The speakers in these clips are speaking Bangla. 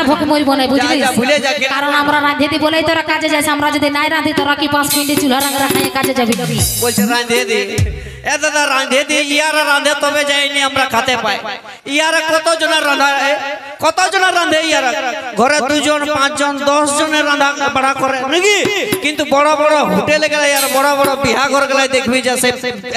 না ভোকে মরবো না বুঝলি কারণ আমরা রাঁধে দি বলেই তোরা কাজে যাস আমরা যদি নাই রাঁধি তোরা কি 5 মিনিট চুলা রাঙা খাইয়ে কাজে যাবি বলছে রাঁধে দি এ দাদা রাঁধে দি ইয়ারা রাঁধে তবে যাইনি আমরা খেতে পাই ইয়ারা কতজনের রাঁধে ইয়ারা ঘরে 2 জন 5 জন 10 জনের রাঁধা বড়া করে নাকি কিন্তু বড় বড় হোটেলে গেলে আর বড় বড় বিয়া ঘর গেলে দেখবি যে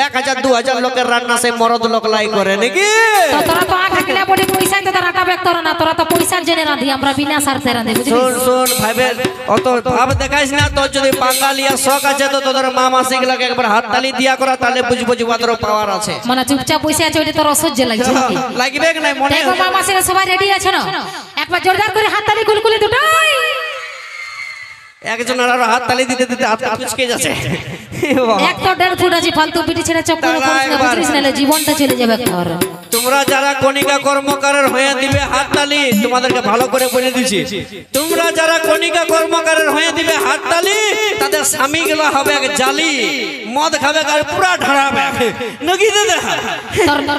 1000 2000 লোকের রান্না সে মরদ লোক লাই করে নাকি তো তোরা তো আখা কিলা বড়ি পয়সা তো রাটা বেক তোরা না তোরা তো পয়সার জন্য রাঁধি আমরা বিনা স্বার্থে রাঁধি বুঝলি শুন ভাইবে অত ভাব দেখাইস না তো যদি বাঙালিয়া শখ আছে তো তোদের মা মাসি গুলাকে একবার হাত তালি দিয়া করা তাহলে বুঝবো যে ওদের পাওয়ার আছে মানে চুপচাপ পয়সা আছে ওটা তোর অসহ্য লাগছে নাকি লাগবে না মনে দেখো মা মাসিরা সবাই রেডি আছে না একবার জোরদার করে হাত তালি গুলগুলি দুটাই একজন আর হাত তালি দিতে দিতে হাত কুচকে যাচ্ছে এক তো 1.5 ফুট আছে ফালতু পিটি ছেড়ে চক্কর করিস না বুঝছিস না জীবনটা চলে যাবে তোর তোমরা যারা কণিকা কর্মকারের হয়ে দিবে হাত তালি তোমাদেরকে ভালো করে বলে দিছি তোমরা যারা কণিকা কর্মকারের হয়ে দিবে হাত তালি তাদের স্বামীগুলো হবে এক জালি মদ খাবে আর পুরা ঢাড়াবে নাকি দাদা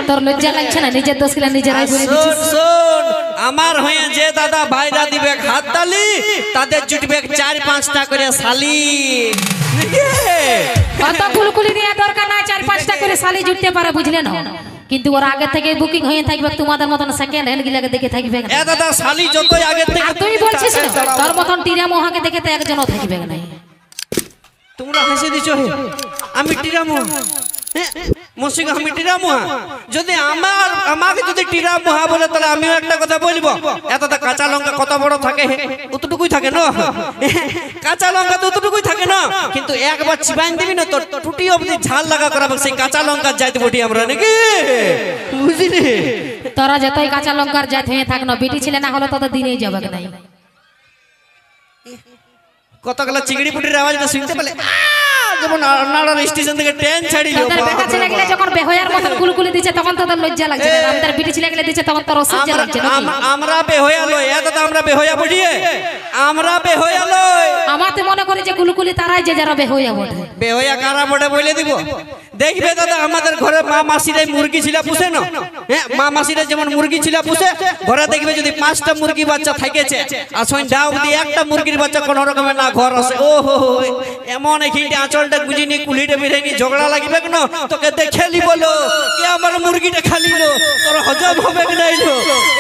তোর লজ্জা লাগছে না নিজের দোষ গুলা নিজেরাই বলে দিছিস শোন আমার হয়ে যে দাদা ভাইরা দিবে হাত তালি তাদের জুটবে 4-5টা করে শালি কত কুলকুলি নিয়ে দরকার নাই 4-5টা করে শালি জুটতে পারে বুঝলে না কিন্তু ওর আগে থেকে বুকিং হয়ে থাকবে তোমাদের মতন সেকেন্ড হ্যান্ড গিলাকে দেখে থাকবে এ দাদা শালি যতই আগে থেকে তুই বলছিস তোর মতন টিরা মোহাকে দেখে তো একজনও থাকবে না তোমরা হাসি দিছো আমি টিরা মোহা মুসিক আমি টিরা মোহা যদি আমাকে যদি টিরা মোহা বলে তাহলে আমিও একটা কথা বলবো এতটা কাঁচা লঙ্কা কত বড় থাকে অতটুকুই থাকে না কাঁচা লঙ্কা তো অতটুকুই থাকে না কিন্তু একবার চিবাইন দিবি না তো টুটি অবধি ঝাল লাগা করাবে সেই কাঁচা লঙ্কা যাইতে বটি আমরা নাকি বুঝলি তোরা যতই কাঁচা লঙ্কার জাত হয়ে থাক না বিটি ছিলে না হলে তত দিনেই যাবে নাই কতগুলা চিংড়ি পুটির আওয়াজ না শুনতে পেলে যেমন আনাড়ার স্টেশন থেকে ট্রেন ছাড়িল তোদের বেটা ছেলে গিলা যখন বেহয়ার মতন কুলকুলি দিছে তখন তোদের লজ্জা লাগছে না আমাদের বিটি ছেলে গিলা দিছে তখন তোর অসহ্য লাগছে নাকি আমরা বেহয়া লই এত তো আমরা বেহয়া বুঝিয়ে আমরা বেহয়া লই আমাতে মনে করি যে কুলকুলি তারাই যে যারা বেহয়া বটে বেহয়া কারা বটে বলে দিব দেখবে দাদা আমাদের ঘরে মা মাসিরাই মুরগি ছিলা পুষে না হ্যাঁ মা মাসিরা যেমন মুরগি ছিলা পুষে ঘরে দেখবে যদি 5টা মুরগি বাচ্চা থাকেছে আর সই ডাউ দিয়ে একটা মুরগির বাচ্চা কোন রকমের না ঘর আছে ও হো এমন এইখানটা আঁচলটা গুজিনি কুলিটা বিরানি ঝগড়া লাগবে কেন তোকে দেখেলি বলো কে আমার মুরগিটা খালিলো তোর হজম হবে কি নাইলো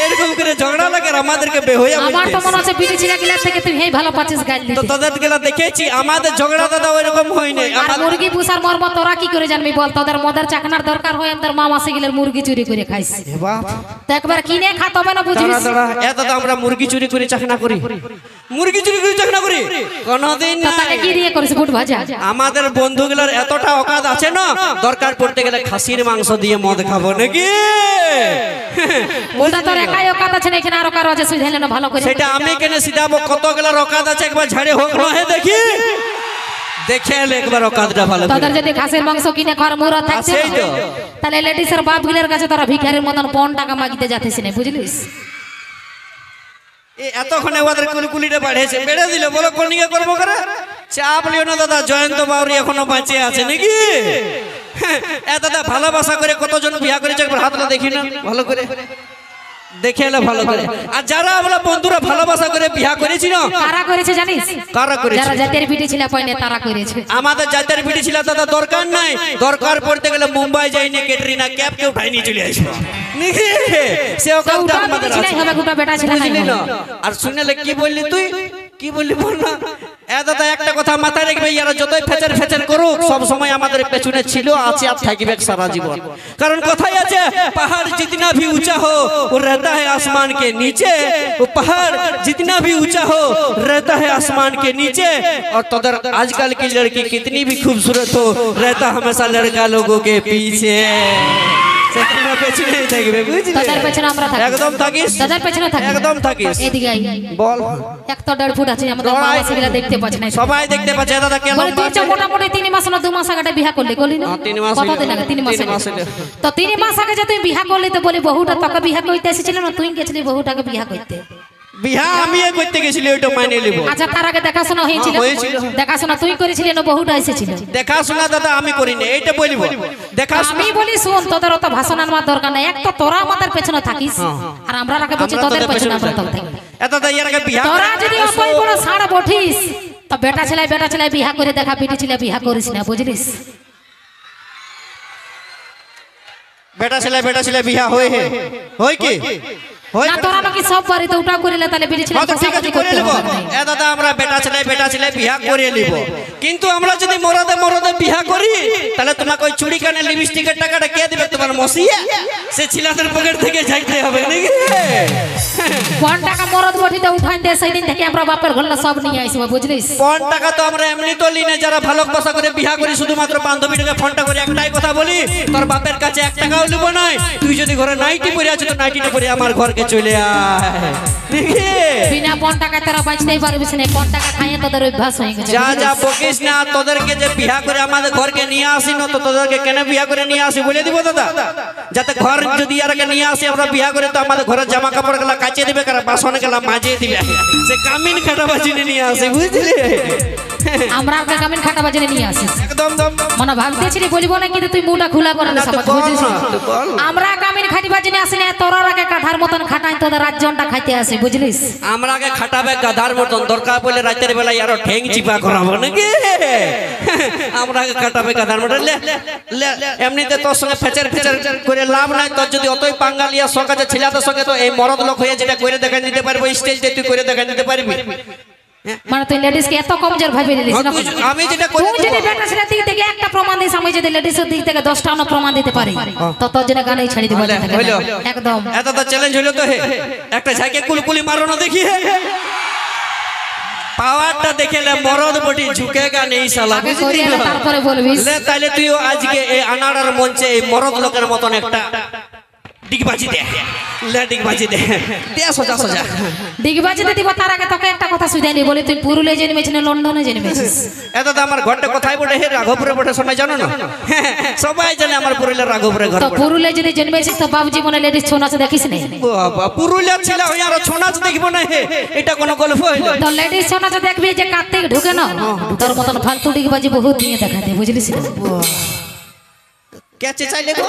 এরকম করে ঝগড়া লাগে আর আমাদেরকে বেহয়া বলতে আমার তো মনে আছে বিটি ছিলা গিলা থেকে তুই হেই ভালো পাচ্ছিস গাল দিতে তো তোদের গিলা দেখেছি আমাদের ঝগড়া দাদা ওইরকম হয় নাই আমার মুরগি পুষার মর্ম তোরা কি করে জানবি বল তোদের মদের চাকনার দরকার হয় আমাদের মা মাসি গিলার মুরগি চুরি করে খাইস এ বাপ তো একবার কিনে খা তবে না বুঝবি এত তো আমরা মুরগি চুরি করে চাকনা করি মুরগি চুরি করে চাকনা করি কোনদিন না তাহলে কি দিয়ে করিস বুট ভাজা আমাদের বন্ধুগুলোর এতটা অকাত আছে না দরকার পড়তে গেলে খাসির মাংস দিয়ে মদ খাবো নাকি ওটা তোর একাই অকাত আছে না এখানে আরো কারো আছে সুধাইলে না ভালো করে সেটা আমি কেন সিধাবো কতগুলোর অকাত আছে একবার ঝাড়ে হোক না হে দেখি দেখে এলে একবার অকাতটা ভালো তোদের যদি খাসির মাংস কিনে খাওয়ার মুরত থাকছে তাহলে লেডিসের বাপ গিলার কাছে তোরা ভিখারির মতন 5 টাকা মাগিতে যাচ্ছিস না বুঝলিস এতক্ষণে ওদের কুলকুলিটা বাড়েছে বেড়ে দিল বলো কনিকা করবো করে চাপ লিও না দাদা জয়ন্ত বাউরি এখনো বাঁচে আছে নাকি দাদা ভালোবাসা করে কতজন বিয়া করেছে একবার হাতটা দেখি না ভালো করে দেখে এলে ভালো করে আর যারা আমরা বন্ধুরা ভালোবাসা করে বিয়া করেছি না কারা করেছে জানিস কারা করেছে যারা জাতের বিটি ছিল পয়নে তারা করেছে আমাদের জাতের বিটি ছিল দাদা দরকার নাই দরকার পড়তে গেলে মুম্বাই যাইনি ক্যাটরিনা ক্যাব কেউ উঠাই নিয়ে চলে আসবো সে ওখানটা আমাদের আছে হবে গোটা বেটা ছিল না আর শুনলে কি বললি তুই কি বললি বল না দাদা একটা কথা মাথায় রাখবে ইয়ারা যতই ফেচার ফেচার করুক সব সময় আমাদের পেছনে ছিল আছে আর থাকবে সারা জীবন কারণ কথাই আছে पहाड़ जितना भी ऊंचा हो वो रहता है आसमान के नीचे वो पहाड़ जितना भी ऊंचा हो रहता है आसमान के नीचे और तोदर आजकल की लड़की कितनी भी खूबसूरत हो रहता हमेशा लड़का लोगों के पीछे একদম থাকিস একদম থাকিস এদিকে আই বল 1.5 ফুট আছে আমাদের মা মাসিরা দেখতে পাচ্ছে না সবাই দেখতে পাচ্ছে দাদা কেন বলে তুই মোটামুটি 3 মাস না 2 মাস আগে বিয়া করলি কলি না 3 মাস কতদিন আগে 3 মাস আগে তো 3 মাস আগে যে তুই বিয়া করলি তো বলি বহুটা তোকে বিয়া কইতে এসেছিল না তুই গেছিলি বহুটাকে বিয়া কইতে বিহা আমি করতে গেছিলি ওইটা মাইনে নিব। আচ্ছা তার আগে দেখাশোনা হয়েছিল? দেখাশোনা তুই করেছিলি না বহুটা এসেছিল? দেখাশোনা দাদা আমি করিনি, এইটা বলিব। আমি বলি শোন, তোদের অত ভাষণ আনবার দরকার নাই। এক তো তোরা আমাদের পেছনে থাকিস আর আমরা রাখে বলছি তোদের পেছনে আমরা থাকি। এত ইয়ার আগে বিহা তোরা যদি অতই বড় সাড়া বঠিস তো বেটা ছেলে বিহা করে দেখা, বেটি ছেলে বিহা করিস না, বুঝলিস? বেটা ছেলে বিহা হয় কি না তোরা নাকি সব বাড়িতে উঠা করিলে তাহলে বেটি ছেলে ঠিক আছে করে নিব। এ দাদা আমরা বেটা ছেলে বিহা করে নিব, কিন্তু আমরা যদি মরদে বিহা করি তাহলে তোমাকে ওই চুড়ি কানে লিপস্টিকের টাকাটা কে দিবে? তোমার মসিয়া? সে ছিলাদের পকেট থেকে যাইতে হবে নাকি? কোন টাকা মরদ বটিতে উঠাই দে, সেই দিন থেকে আমরা বাপের ঘরটা সব নিয়ে আইসব, বুঝলিস? কোন টাকা তো আমরা এমনি তো লিনে, যারা ভালোবাসা করে বিহা করি শুধুমাত্র বান্ধবীটাকে ফোনটা করে একটাই কথা বলি, তোর বাপের কাছে 1 টাকাও নিব না। তুই যদি ঘরে নাইটি পরে আছিস তো নাইটিটা পরে আমার ঘরকে চলে আয়। বিনা 1 টাকা তোরা বাঁচতেই পারবিস না। 1 টাকা খাইয়ে তোদের অভ্যাস হয়ে গেছে। যা বকিস না। তোদেরকে যে বিহা করে আমাদের ঘরকে নিয়ে আসি না, তো তোদেরকে কেন বিহা করে নিয়ে আসি বলে দিব দাদা, যাতে ঘর যদি ইয়ারকে নিয়ে আসি আমরা বিহা করে তো আমাদের ঘরের জামা কাপড় গুলা কাচে দিবে, কারা বাসন গুলা মাজে দিবে। সে কামিন খাটাবাজি নিয়ে আসি, বুঝলি? আমরা ওকে কামিন খাটাবাজি নিয়ে আসি একদম মানে ভাবতেছিলি বলবো না, কিন্তু তুই মুটা খোলা করে না সমাজ, বুঝলিস? আমরা কামিন খাটিবাজি নিয়ে আসি না, তোরা আগে কাঠার মতন খাটাই তোদের রাজ্যটা খাইতে আসে, বুঝলিস? আমরা আগে খাটাবে গাধার মতন, দরকার পড়লে রাতের বেলায় আরো ঠেং চিপা করাবো নাকি? আমরা আগে খাটাবে গাধার মতন। এমনিতে তোর সঙ্গে ফেচার করে লাভ নাই। তোর যদি অতই পাঙ্গালিয়া শখ আছে ছেলেদের সঙ্গে, তো এই মরদ লোক হয়ে যেটা করে দেখা দিতে পারবো, স্টেজে তুই করে দেখা দিতে পারবি। মানে তুই লেডিসকে এত কমজোর ভাবে নিলিস না? আমি যেটা তুই যদি বেটা ছেলের দিক থেকে একটা প্রমাণ দিস, আমি যদি লেডিসের দিক থেকে 10টা প্রমাণ দিতে পারি তো তোর জন্য গানেই ছাড়ি দিব একদম। এত তো চ্যালেঞ্জ হলো তো। একটা ঝাঁকে কুলকুলি মারো না দেখি, পাওয়ারটা দেখেলে মরদ বটি ঝুঁকেগা নেই শালা, বুঝলি? তারপরে বলবিস। তাহলে তুইও আজকে এই আনাড়ার মঞ্চে এই মরদ লোকের মতন একটা ডিগবাজি দে, ডিগবাজি দে সোজা ডিগবাজি দিব। তার আগে তোকে একটা কথা শুধাইনি, বলি তুই পুরুলিয়া জন্মেছিস না লন্ডনে জন্মেছিস? এত তো আমার ঘরটা কোথায় বটে? হে রাঘবপুরে বটে, সবাই জানো না? সবাই জানে আমার পুরুলিয়ার রাঘবপুরে ঘর। তো পুরুলিয়া যদি জন্মেছিস তো বাবুজি মনে লেডিস ছৌ নাচ দেখিস না? বাবা পুরুলিয়া ছিল ওই আর ছৌ নাচ দেখবো না? হে এটা কোন গল্প হইলো? তো লেডিস ছৌ নাচ দেখবি যে কার্তিক ঢুকে না, তোর মতন ফালতু ডিগবাজি বহুত দিয়ে দেখাতে, বুঝলিস? কে চাইলে গো?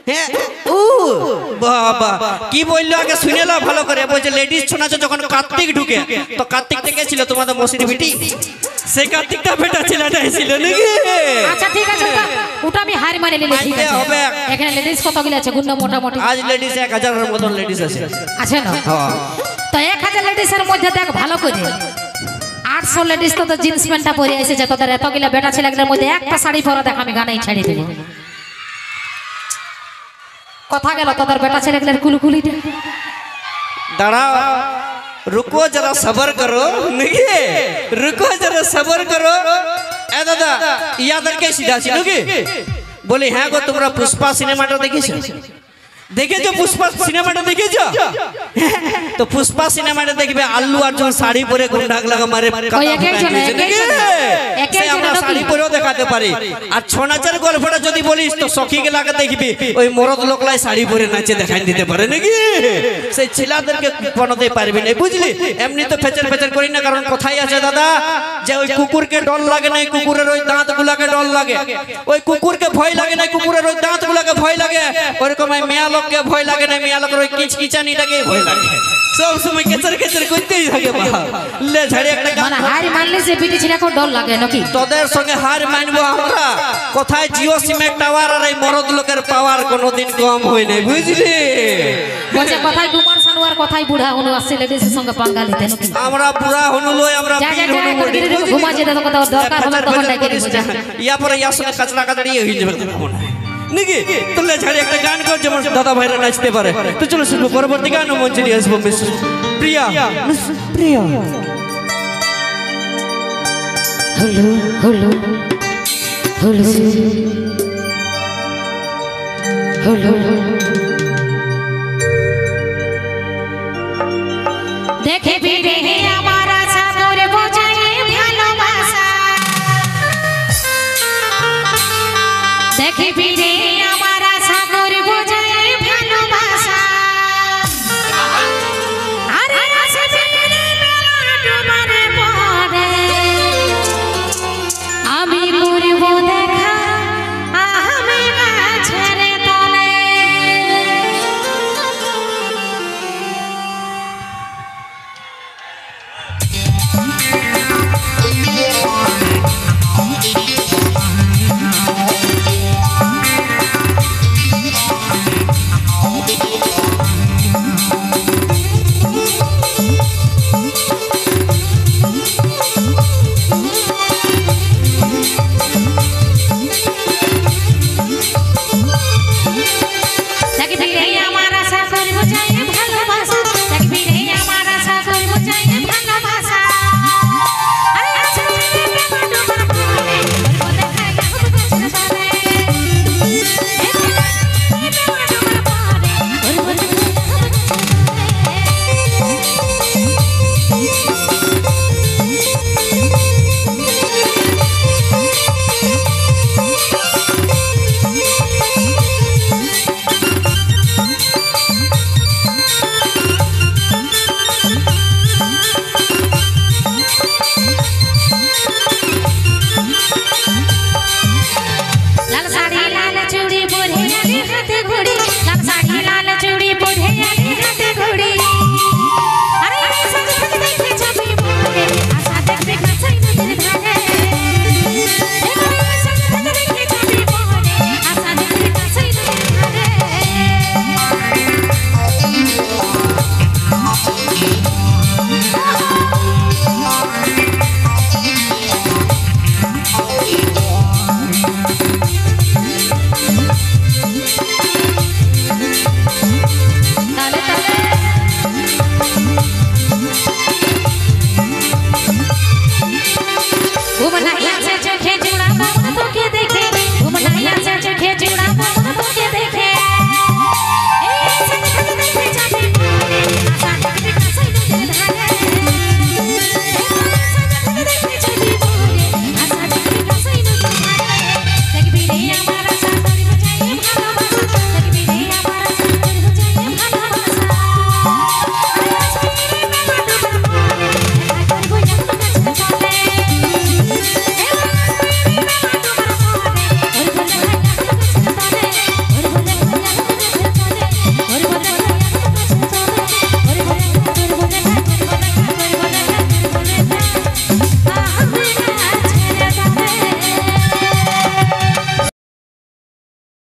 হ্যাঁ ও বাবা কি বললো আগে শুনে নাও ভালো করে। বলছে লেডিস ছৌ নাচে যখন কার্তিক ঢুকে, তো কার্তিক থেকে ছিল তোমাদের মসির বিটি, সে কার্তিকটা বেটা ছেলেটাই ছিল নাকি? আচ্ছা ঠিক আছে, ওটা আমি হার মানে নিলে ঠিক আছে। এখানে লেডিস কতগুলো আছে গুণ মোটামুটি? আজ লেডিস 1000 এর মতন লেডিস আছে না? তো 1000 লেডিসের মধ্যে দেখ ভালো করে 800 লেডিস তো জিন্স প্যান্টটা পরে এসেছে। তোদের এতগুলো বেটা ছেলেগুলোর মধ্যে একটা শাড়ি পরা দেখ, আমি গানেই ছাড়ি দেব। কথা গেল তোদের বেটা ছেলেগুলোর কুলকুলিটা। দাঁড়াও, रुको जरा सबर करो, नहीं रुको जरा सबर करो। ए दादा याद रखे सीधा ছিল কি? বলি হ্যাঁ গো তোমরা পুষ্পা সিনেমাটা দেখেছো? দেখেছো পুষ্পা সিনেমাটা দেখেছো? তো পুষ্পা সিনেমাটা দেখবে আল্লু অর্জুন শাড়ি পরে গুন্ডাক লাগা মারে, আমরা শাড়ি পরেও দেখাতে পারি। আর ছৌ নাচের গল্পটা যদি বলিস তো সখীকে লাগা দেখবি ওই মরদ লোকলাই শাড়ি পরে নাচে দেখাই দিতে পারে নাকি? সেই ছেলেদেরকে বানাতে পারবি না, বুঝলি? এমনি তো ফেচার ফেচার করি না, কারণ কোথায় আছে দাদা যে ওই কুকুরকে ডর লাগে না, কুকুরের ওই দাঁত গুলাকে ডর লাগে। ওই কুকুরকে ভয় লাগে না, কুকুরের ওই দাঁত গুলাকে ভয় লাগে। ওরকম মেয়া লোককে ভয় লাগে না, মেয়া লোকের ওই কিচকিচানিটাকে ভয় লাগে। সব সময় কেচর কেচর করতেই থাকে। লে ঝাড়ি একটা মানে হার মানলে যে বিটি ছেলেকে ডর লাগে নাকি? তোদের সঙ্গে হার মানবো আমরা? কোথায় জিও সিমের টাওয়ার আর এই মরদ লোকের পাওয়ার কোনোদিন কম হয় নাই, বুঝলি? বলছে কথায় কুমার সানোয়ার, কথায় বুড়া হনু আসছে লেডিসের সঙ্গে পাঙ্গা নিতে নাকি? আমরা বুড়া হনু লই, আমরা পীর হনু বলি। ঘুমা যেতে তো কথা দরকার হবে তখন ডাকে নিব। ইয়া পরে ইয়া সঙ্গে কাচড়া কাচড়ি হয়ে যাবে নাকি? তোলে ঝাড়ি একটা গান কর যেমন দাদা ভাইরা নাচতে পারে। তো চলো শুনবো পরবর্তী গান মঞ্চে নিয়ে আসবো মিস প্রিয়া। প্রিয়া হলো হলো হলো হলো দেখে বিরে